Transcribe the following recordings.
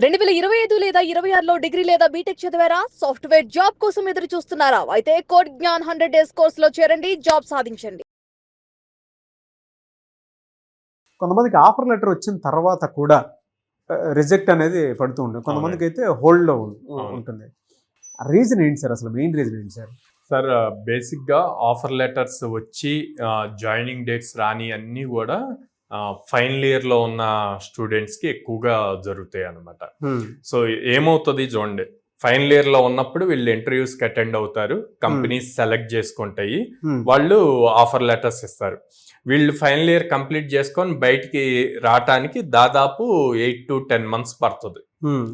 2025 లేదా 26లో డిగ్రీ లేదా బీటెక్ చదివారా? సాఫ్ట్‌వేర్ జాబ్ కోసం ఎదురు చూస్తున్నారా? అయితే కోడ్ జ్ఞాన్ 100 డేస్ కోర్సులో చేరండి, జాబ్ సాధించండి. కొంతమందికి ఆఫర్ లెటర్ వచ్చిన తర్వాత కూడా రిజెక్ట్ అనేది పడుతూ ఉంటుంది. కొంతమందికి అయితే హోల్డ్లో ఉంటుంది. రీజన్ ఏంటి సార్? అసలు మెయిన్ రీజన్ ఏంటి సార్? సార్ బేసిక్గా ఆఫర్ లెటర్స్ వచ్చి జాయినింగ్ డేట్స్ రాని అన్నీ కూడా ఫైనల్ ఇయర్లో ఉన్న స్టూడెంట్స్కి ఎక్కువగా జరుగుతాయి అన్నమాట. సో ఏమవుతుంది చూడండి, ఫైనల్ ఇయర్లో ఉన్నప్పుడు వీళ్ళు ఇంటర్వ్యూస్కి అటెండ్ అవుతారు, కంపెనీస్ సెలెక్ట్ చేసుకుంటాయి, వాళ్ళు ఆఫర్ లెటర్స్ ఇస్తారు. వీళ్ళు ఫైనల్ ఇయర్ కంప్లీట్ చేసుకొని బయటికి రావటానికి దాదాపు 8 to 10 months పడుతుంది.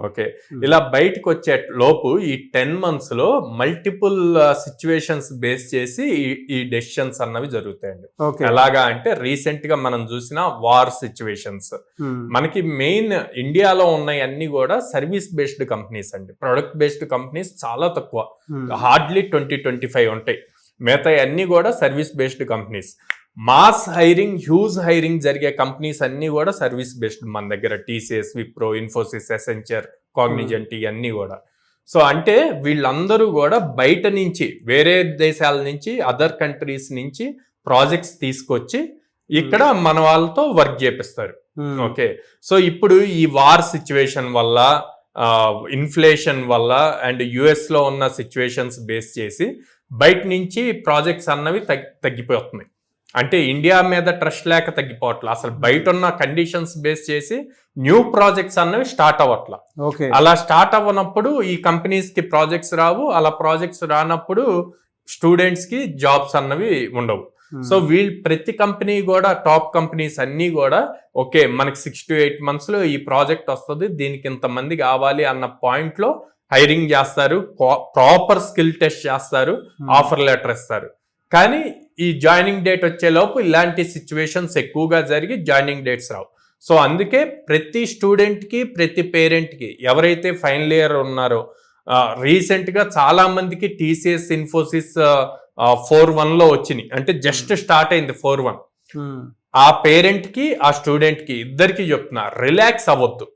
ఓకే, ఇలా బయటకు వచ్చే లోపు ఈ 10 months లో మల్టిపుల్ సిచ్యువేషన్స్ బేస్ చేసి ఈ డెసిషన్స్ అన్నవి జరుగుతాయండి. ఎలాగా అంటే రీసెంట్ గా మనం చూసిన వార్ సిచ్యువేషన్స్, మనకి మెయిన్ ఇండియాలో ఉన్నాయి అన్ని కూడా సర్వీస్ బేస్డ్ కంపెనీస్ అండి. ప్రొడక్ట్ బేస్డ్ కంపెనీస్ చాలా తక్కువ, హార్డ్లీ 20-25 ఉంటాయి. మిగతా అన్ని కూడా service based companies. Mass hiring, huge hiring జరిగే కంపెనీస్ అన్ని కూడా సర్వీస్ బేస్డ్ మన దగ్గర. TCS, Wipro, Infosys, Accenture, Cognizant ఇవన్నీ కూడా. సో అంటే వీళ్ళందరూ కూడా బయట నుంచి, వేరే దేశాల నుంచి, అదర్ కంట్రీస్ నుంచి ప్రాజెక్ట్స్ తీసుకొచ్చి ఇక్కడ మన వాళ్ళతో వర్క్ చేపిస్తారు. ఓకే, సో ఇప్పుడు ఈ వార్ సిచ్యువేషన్ వల్ల, ఇన్ఫ్లేషన్ వల్ల అండ్ యుఎస్ లో ఉన్న సిచ్యువేషన్స్ బేస్ చేసి బయట నుంచి ప్రాజెక్ట్స్ అన్నవి తగ్గిపోతున్నాయి. అంటే ఇండియా మీద ట్రస్ట్ లేక తగ్గిపోవట్లా, అసలు బయట ఉన్న కండిషన్స్ బేస్ చేసి న్యూ ప్రాజెక్ట్స్ అన్నవి స్టార్ట్ అవ్వట్లా. అలా స్టార్ట్ అవ్వనప్పుడు ఈ కంపెనీస్ కి ప్రాజెక్ట్స్ రావు, అలా ప్రాజెక్ట్స్ రానప్పుడు స్టూడెంట్స్ కి జాబ్స్ అన్నవి ఉండవు. సో వీళ్ళు ప్రతి కంపెనీ కూడా, టాప్ కంపెనీస్ అన్ని కూడా ఓకే మనకి 6 to 8 months లో ఈ ప్రాజెక్ట్ వస్తుంది, దీనికి ఇంతమంది కావాలి అన్న పాయింట్ లో హైరింగ్ చేస్తారు, ప్రాపర్ స్కిల్ టెస్ట్ చేస్తారు, ఆఫర్ లెటర్ ఇస్తారు. కానీ ఈ జాయినింగ్ డేట్ వచ్చేలోపు ఇలాంటి సిచ్యువేషన్స్ ఎక్కువగా జరిగి జాయినింగ్ డేట్స్ రావు. సో అందుకే ప్రతి స్టూడెంట్కి, ప్రతి పేరెంట్కి ఎవరైతే ఫైనల్ ఇయర్ ఉన్నారో, రీసెంట్గా చాలా మందికి టీసీఎస్, ఇన్ఫోసిస్ 4-1లో వచ్చినాయి, అంటే జస్ట్ స్టార్ట్ అయింది 4-1. ఆ పేరెంట్కి, ఆ స్టూడెంట్కి ఇద్దరికి చెప్తున్నా, రిలాక్స్ అవ్వద్దు.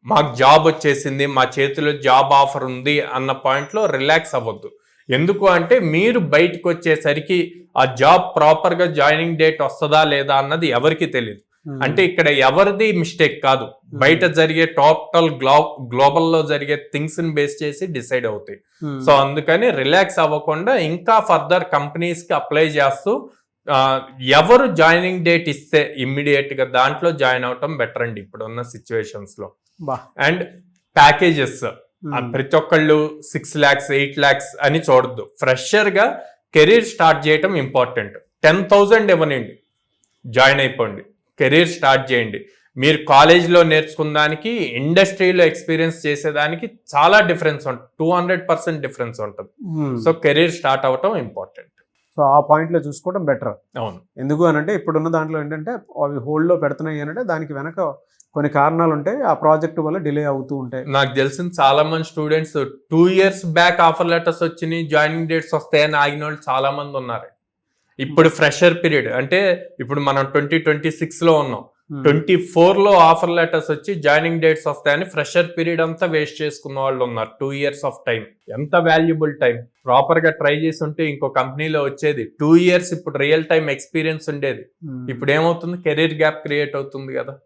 మాకు జాబ్ వచ్చేసింది, మా చేతిలో జాబ్ ఆఫర్ ఉంది అన్న పాయింట్లో రిలాక్స్ అవ్వద్దు. ఎందుకు అంటే మీరు బయటకు వచ్చేసరికి ఆ జాబ్ ప్రాపర్ గా జాయినింగ్ డేట్ వస్తుందా లేదా అన్నది ఎవరికి తెలియదు. అంటే ఇక్కడ ఎవరిది మిస్టేక్ కాదు, బయట జరిగే టోటల్ గ్లోబల్ లో జరిగే థింగ్స్ ని బేస్ చేసి డిసైడ్ అవుతాయి. సో అందుకని రిలాక్స్ అవ్వకుండా ఇంకా ఫర్దర్ కంపెనీస్ కి అప్లై చేస్తూ ఎవరు జాయినింగ్ డేట్ ఇస్తే ఇమ్మీడియట్ గా దాంట్లో జాయిన్ అవటం బెటర్ అండి ఇప్పుడున్న సిచ్యువేషన్స్ లో. అండ్ ప్యాకేజెస్ ప్రతి ఒక్కళ్ళు 6 lakhs 8 lakhs అని చూడద్దు. ఫ్రెషర్ గా కెరీర్ స్టార్ట్ చేయటం ఇంపార్టెంట్. 10,000 ఇవ్వనండి, జాయిన్ అయిపోండి, కెరీర్ స్టార్ట్ చేయండి. మీరు కాలేజ్లో నేర్చుకున్న దానికి, ఇండస్ట్రీలో ఎక్స్పీరియన్స్ చేసేదానికి చాలా డిఫరెన్స్ ఉంటుంది, 200% డిఫరెన్స్ ఉంటుంది. సో కెరీర్ స్టార్ట్ అవటం ఇంపార్టెంట్. సో ఆ పాయింట్ లో చూసుకోవడం బెటర్. అవును, ఎందుకు అనంటే ఇప్పుడున్న దాంట్లో ఏంటంటే అవి హోల్డ్ లో పెడుతున్నాయి అంటే దానికి వెనక కొన్ని కారణాలు ఉంటాయి, ఆ ప్రాజెక్ట్ వల్ల డిలే అవుతూ ఉంటాయి. నాకు తెలిసిన చాలా మంది students 2 years back offer letters వచ్చినాయి, జాయినింగ్ డేట్స్ వస్తాయని ఆగిన వాళ్ళు చాలా మంది ఉన్నారు. ఇప్పుడు ఫ్రెషర్ పీరియడ్ అంటే ఇప్పుడు మనం 2026లో ఉన్నాం, 24లో ఆఫర్ లెటర్స్ వచ్చి జాయినింగ్ డేట్స్ వస్తాయని ఫ్రెషర్ పీరియడ్ అంతా వేస్ట్ చేసుకున్న వాళ్ళు ఉన్నారు. 2 years ఆఫ్ టైం ఎంత వాల్యుబుల్ టైం. ప్రాపర్ గా ట్రై చేసి ఉంటే ఇంకో కంపెనీలో వచ్చేది 2 years, ఇప్పుడు రియల్ టైం ఎక్స్పీరియన్స్ ఉండేది. ఇప్పుడు ఏమవుతుంది, కెరీర్ గ్యాప్ క్రియేట్ అవుతుంది కదా.